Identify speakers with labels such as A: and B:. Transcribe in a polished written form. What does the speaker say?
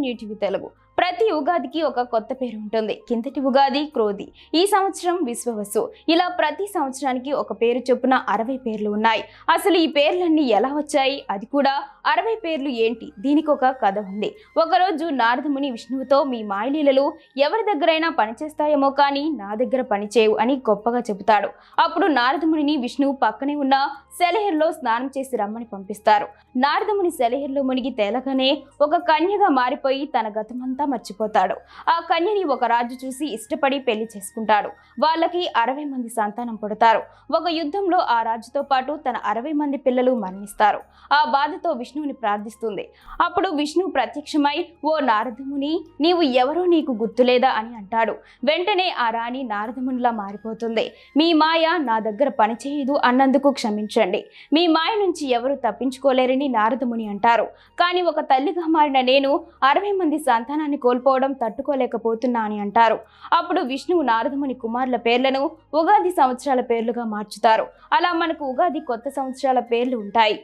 A: New TV Telugu. ప్రతి ఉగాదికి ఒక కొత్త పేరు ఉంటుంది. కిందటి ఉగాది క్రోధి, ఈ సంవత్సరం విశ్వవసు. ఇలా ప్రతి సంవత్సరానికి ఒక పేరు చొప్పున 60 పేర్లు ఉన్నాయి. అసలు ఈ పేర్లన్నీ ఎలా వచ్చాయి, అది కూడా 60 పేర్లు ఏంటి? దీనికి ఒక కథ ఉంది. ఒకరోజు నారదముని విష్ణువుతో, మీ మాయలీలలు ఎవరి దగ్గరైనా పనిచేస్తాయేమో కానీ నా దగ్గర పనిచేయవు అని గొప్పగా చెబుతాడు. అప్పుడు నారదమునిని విష్ణువు పక్కనే ఉన్న సెలయేరులో స్నానం చేసి రమ్మని పంపిస్తారు. నారదముని సెలయేరులో మునిగి తేలగానే ఒక కన్యగా మారిపోయి తన గతమంతా మర్చిపోతాడు. ఆ కన్యని ఒక రాజు చూసి ఇష్టపడి పెళ్లి చేసుకుంటాడు. వాళ్ళకి 60 మంది సంతానం పుడతారు. ఒక యుద్ధంలో ఆ రాజుతో పాటు తన 60 మంది పిల్లలు మరణిస్తారు. ఆ బాధతో విష్ణువుని ప్రార్థిస్తుంది. అప్పుడు విష్ణువు ప్రత్యక్షమై, ఓ నారదముని, నీవు ఎవరో నీకు గుర్తులేదా అని అంటాడు. వెంటనే ఆ రాణి నారదమునిలా మారిపోతుంది. మీ మాయ నా దగ్గర పనిచేయదు అన్నందుకు క్షమించండి. మీ మాయ నుంచి ఎవరు తప్పించుకోలేరని నారదముని అంటారు. కానీ ఒక తల్లిగా మారిన నేను 60 మంది సంతానాన్ని కోల్పోవడం తట్టుకోలేకపోతున్నా అని అంటారు. అప్పుడు విష్ణువు నారదముని కుమారుల పేర్లను ఉగాది సంవత్సరాల పేర్లుగా మార్చుతారు. అలా మనకు ఉగాది కొత్త సంవత్సరాల పేర్లు ఉంటాయి.